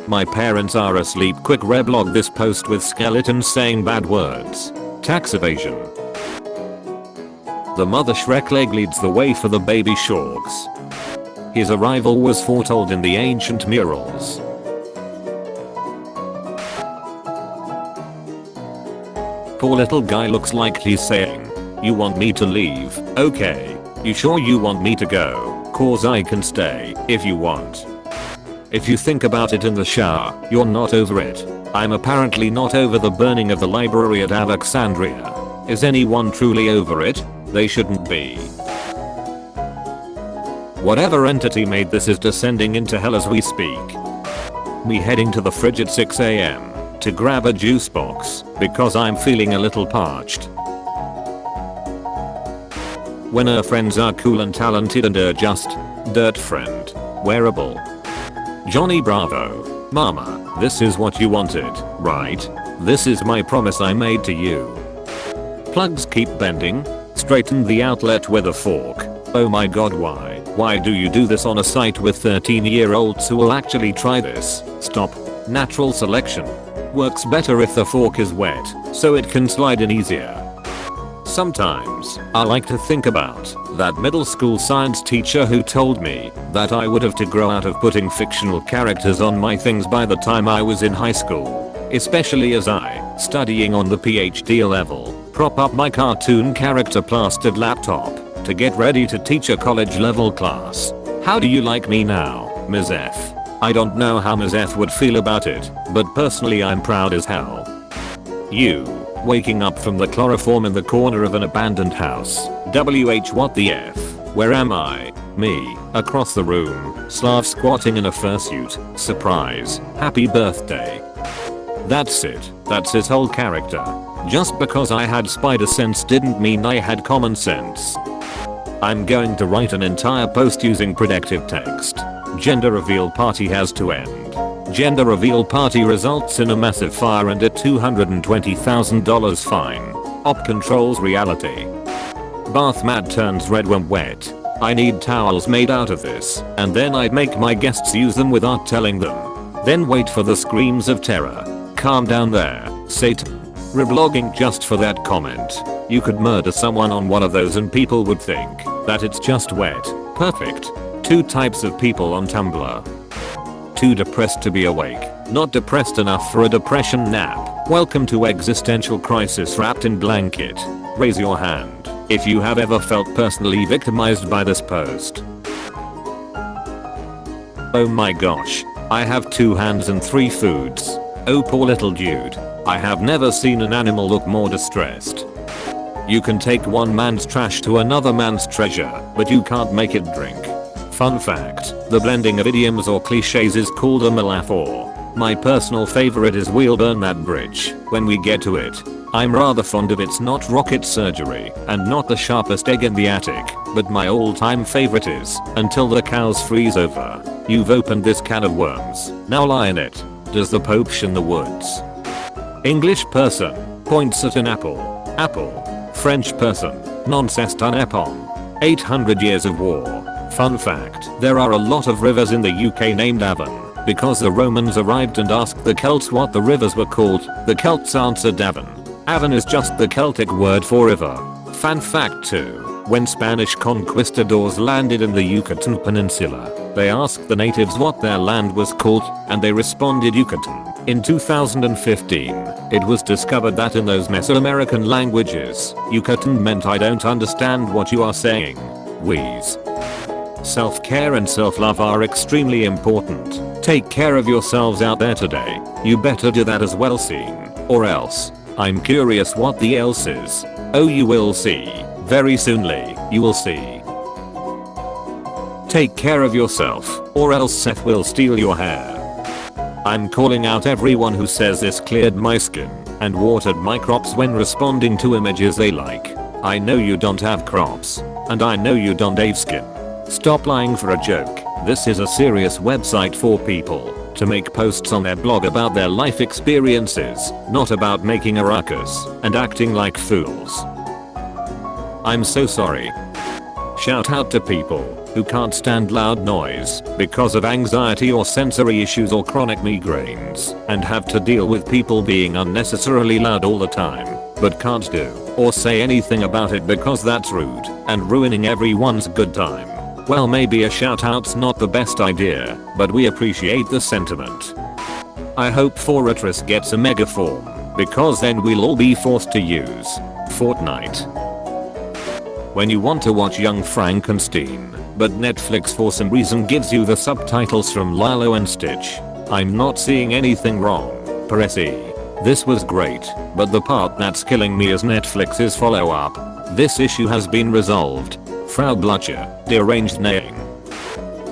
My parents are asleep. Quick reblog this post with skeletons saying bad words. Tax evasion. The mother Shrek leg leads the way for the baby Shorks. His arrival was foretold in the ancient murals. Poor little guy looks like he's saying, "You want me to leave? Okay. You sure you want me to go? Cause I can stay if you want." If you think about it in the shower, you're not over it. I'm apparently not over the burning of the library at Alexandria. Is anyone truly over it? They shouldn't be. Whatever entity made this is descending into hell as we speak. Me heading to the fridge at 6 AM to grab a juice box because I'm feeling a little parched. When our friends are cool and talented and are just dirt friend. Wearable. Johnny Bravo. Mama, this is what you wanted, right? This is my promise I made to you. Plugs keep bending. Straighten the outlet with a fork. Oh my god, why? Why do you do this on a site with 13-year-olds who will actually try this? Stop. Natural selection. Works better if the fork is wet, so it can slide in easier. Sometimes, I like to think about that middle school science teacher who told me that I would have to grow out of putting fictional characters on my things by the time I was in high school. Especially as I, studying on the PhD level, prop up my cartoon character plastered laptop to get ready to teach a college level class. How do you like me now, Ms. F? I don't know how Ms. F would feel about it, but personally I'm proud as hell. You. Waking up from the chloroform in the corner of an abandoned house. WH what the F? Where am I? Me. Across the room. Slav squatting in a fursuit. Surprise. Happy birthday. That's it. That's his whole character. Just because I had spider sense didn't mean I had common sense. I'm going to write an entire post using predictive text. Gender reveal party has to end. Gender reveal party results in a massive fire and a $220,000 fine. Op controls reality. Bath mat turns red when wet. I need towels made out of this, and then I'd make my guests use them without telling them. Then wait for the screams of terror. Calm down there, Satan. Reblogging just for that comment. You could murder someone on one of those and people would think that it's just wet. Perfect. 2 types of people on Tumblr. Too depressed to be awake, not depressed enough for a depression nap. Welcome to existential crisis wrapped in blanket. Raise your hand if you have ever felt personally victimized by this post. Oh my gosh, I have 2 hands and 3 foods. Oh poor little dude. I have never seen an animal look more distressed. You can take one man's trash to another man's treasure, but you can't make it drink. Fun fact, the blending of idioms or cliches is called a metaphor. My personal favorite is "We'll burn that bridge when we get to it." I'm rather fond of It's Not Rocket Surgery and not the sharpest egg in the attic, but my all-time favorite is Until the Cows Freeze Over. You've opened this can of worms, now lie in it. Does the Pope shun the woods? English person points at an apple. Apple. French person nonsense un epon. 800 years of war. Fun fact, there are a lot of rivers in the UK named Avon, because the Romans arrived and asked the Celts what the rivers were called. The Celts answered Avon. Avon is just the Celtic word for river. Fun fact 2. When Spanish conquistadors landed in the Yucatan Peninsula, they asked the natives what their land was called, and they responded Yucatan. In 2015, it was discovered that in those Mesoamerican languages, Yucatan meant I don't understand what you are saying. Wheeze. Self-care and self-love are extremely important. Take care of yourselves out there today. You better do that as well soon, or else. I'm curious what the else is. Oh, you will see. Very soonly, you will see. Take care of yourself, or else Seth will steal your hair. I'm calling out everyone who says this cleared my skin and watered my crops when responding to images they like. I know you don't have crops, and I know you don't have skin. Stop lying for a joke. This is a serious website for people to make posts on their blog about their life experiences, not about making a ruckus and acting like fools. I'm so sorry. Shout out to people who can't stand loud noise because of anxiety or sensory issues or chronic migraines and have to deal with people being unnecessarily loud all the time, but can't do or say anything about it because that's rude and ruining everyone's good time. Well, maybe a shout out's not the best idea, but we appreciate the sentiment. I hope Fortress gets a megaform, because then we'll all be forced to use Fortnite. When you want to watch Young Frankenstein, but Netflix for some reason gives you the subtitles from Lilo and Stitch. I'm not seeing anything wrong. Pressy. This was great, but the part that's killing me is Netflix's follow-up. This issue has been resolved. Frau Blutcher, deranged neighing.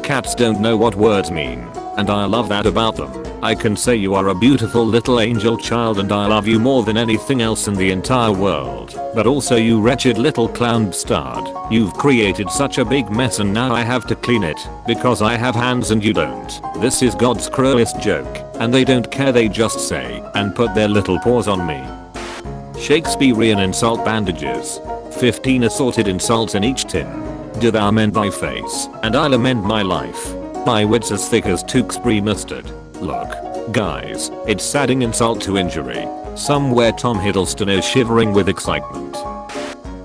Cats don't know what words mean, and I love that about them. I can say you are a beautiful little angel child and I love you more than anything else in the entire world. But also, you wretched little clown bastard. You've created such a big mess and now I have to clean it because I have hands and you don't. This is God's cruelest joke, and they don't care, they just say and put their little paws on me. Shakespearean insult bandages. 15 assorted insults in each tin. Do thou mend thy face, and I'll amend my life. My wits as thick as Tewkesbury mustard. Look, guys, it's adding insult to injury. Somewhere Tom Hiddleston is shivering with excitement.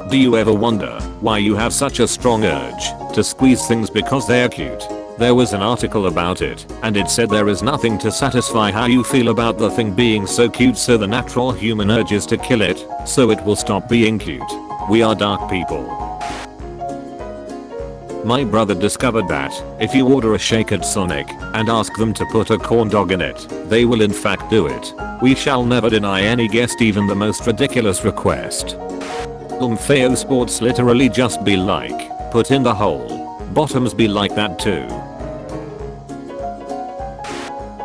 Do you ever wonder why you have such a strong urge to squeeze things because they're cute? There was an article about it, and it said there is nothing to satisfy how you feel about the thing being so cute, so the natural human urge is to kill it, so it will stop being cute. We are dark people. My brother discovered that if you order a shake at Sonic and ask them to put a corn dog in it, they will in fact do it. We shall never deny any guest even the most ridiculous request. Feo sports literally just be like, put in the hole. Bottoms be like that too.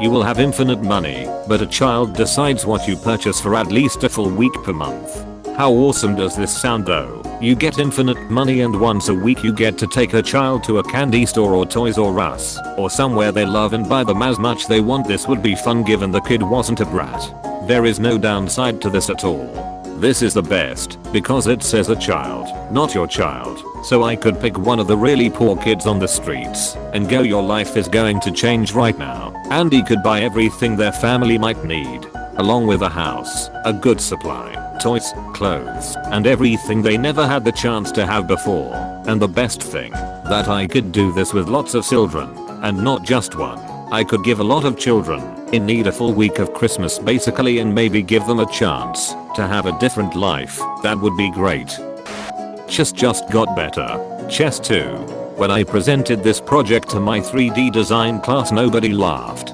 You will have infinite money, but a child decides what you purchase for at least a full week per month. How awesome does this sound though? You get infinite money and once a week you get to take a child to a candy store or Toys R Us or somewhere they love and buy them as much they want. This would be fun given the kid wasn't a brat. There is no downside to this at all. This is the best because it says a child, not your child. So I could pick one of the really poor kids on the streets and go, your life is going to change right now. Andy could buy everything their family might need, along with a house, a good supply, toys, clothes, and everything they never had the chance to have before. And the best thing, that I could do this with lots of children, and not just one. I could give a lot of children in need a full week of Christmas basically, and maybe give them a chance to have a different life. That would be great. Just got better. Chess 2. When I presented this project to my 3D design class, nobody laughed.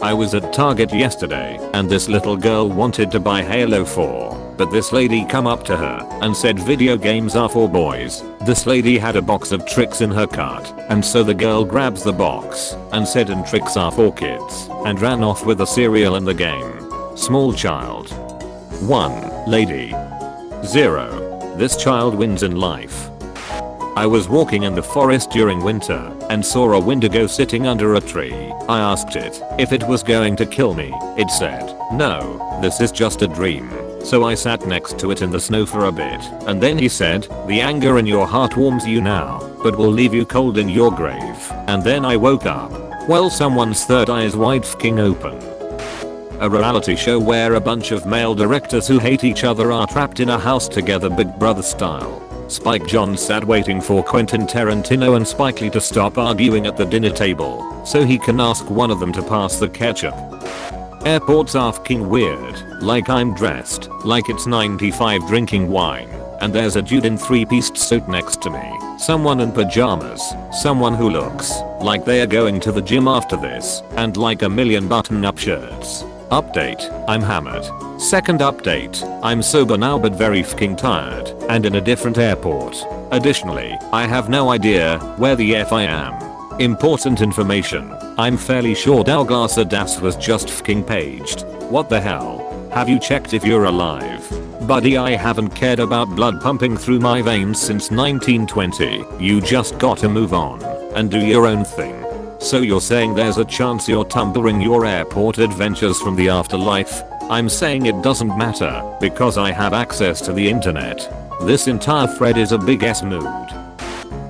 I was at Target yesterday and this little girl wanted to buy Halo 4, but this lady come up to her and said video games are for boys. This lady had a box of tricks in her cart, and so the girl grabs the box and said, and tricks are for kids, and ran off with the cereal and the game. Small child. 1. Lady. 0. This child wins in life. I was walking in the forest during winter and saw a Wendigo sitting under a tree. I asked it if it was going to kill me. It said, no, this is just a dream. So I sat next to it in the snow for a bit, and then he said, the anger in your heart warms you now, but will leave you cold in your grave. And then I woke up. Well, someone's third eye is wide fking open. A reality show where a bunch of male directors who hate each other are trapped in a house together, Big Brother style. Spike Jonze sat waiting for Quentin Tarantino and Spike Lee to stop arguing at the dinner table so he can ask one of them to pass the ketchup. Airports are fking weird, like I'm dressed like it's 95 drinking wine, and there's a dude in 3-piece suit next to me, someone in pajamas, someone who looks like they are going to the gym after this, and like a million button-up shirts. Update, I'm hammered. Second update, I'm sober now but very fking tired and in a different airport. Additionally, I have no idea where the F I am. Important information, I'm fairly sure Dalgasa Das was just fking paged. What the hell? Have you checked if you're alive? Buddy, I haven't cared about blood pumping through my veins since 1920. You just gotta move on and do your own thing. So you're saying there's a chance you're tumbling your airport adventures from the afterlife? I'm saying it doesn't matter because I have access to the internet. This entire thread is a big ass mood.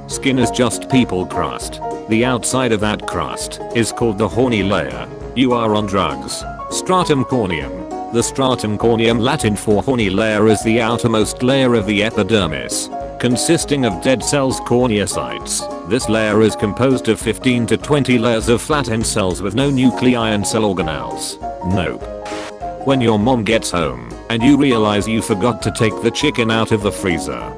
Skin is just people crust. The outside of that crust is called the horny layer. You are on drugs. Stratum corneum. The stratum corneum, Latin for horny layer, is the outermost layer of the epidermis, consisting of dead cells, corneocytes. This layer is composed of 15 to 20 layers of flattened cells with no nuclei and cell organelles. Nope. When your mom gets home and you realize you forgot to take the chicken out of the freezer.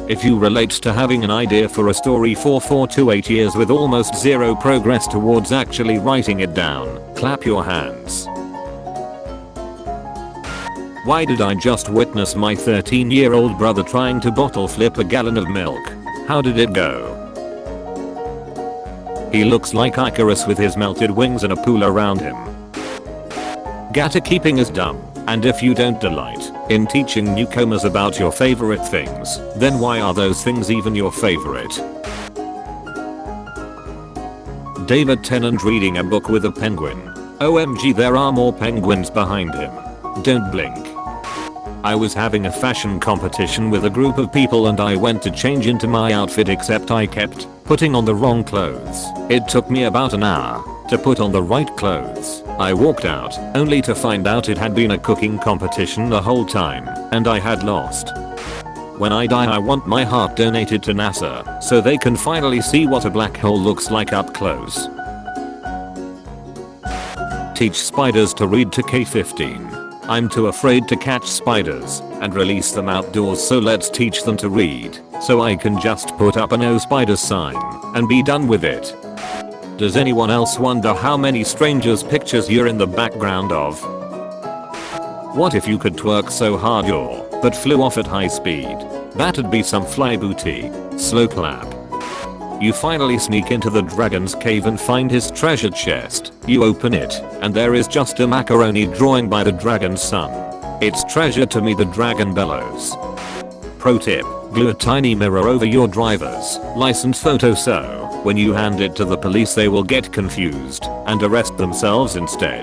If you relate to having an idea for a story for 4 to 8 years with almost zero progress towards actually writing it down, clap your hands. Why did I just witness my 13-year-old brother trying to bottle flip a gallon of milk? How did it go? He looks like Icarus with his melted wings and a pool around him. Gator keeping is dumb, and if you don't delight in teaching newcomers about your favorite things, then why are those things even your favorite? David Tennant reading a book with a penguin. OMG, there are more penguins behind him. Don't blink. I was having a fashion competition with a group of people and I went to change into my outfit, except I kept putting on the wrong clothes. It took me about an hour to put on the right clothes. I walked out only to find out it had been a cooking competition the whole time and I had lost. When I die, I want my heart donated to NASA so they can finally see what a black hole looks like up close. Teach spiders to read to K15. I'm too afraid to catch spiders and release them outdoors, so let's teach them to read so I can just put up a no spiders sign and be done with it. Does anyone else wonder how many strangers' pictures you're in the background of? What if you could twerk so hard your butt flew off at high speed? That'd be some fly booty. Slow clap. You finally sneak into the dragon's cave and find his treasure chest. You open it, and there is just a macaroni drawing by the dragon's son. It's treasure to me, the dragon bellows. Pro tip: glue a tiny mirror over your driver's license photo so when you hand it to the police they will get confused and arrest themselves instead.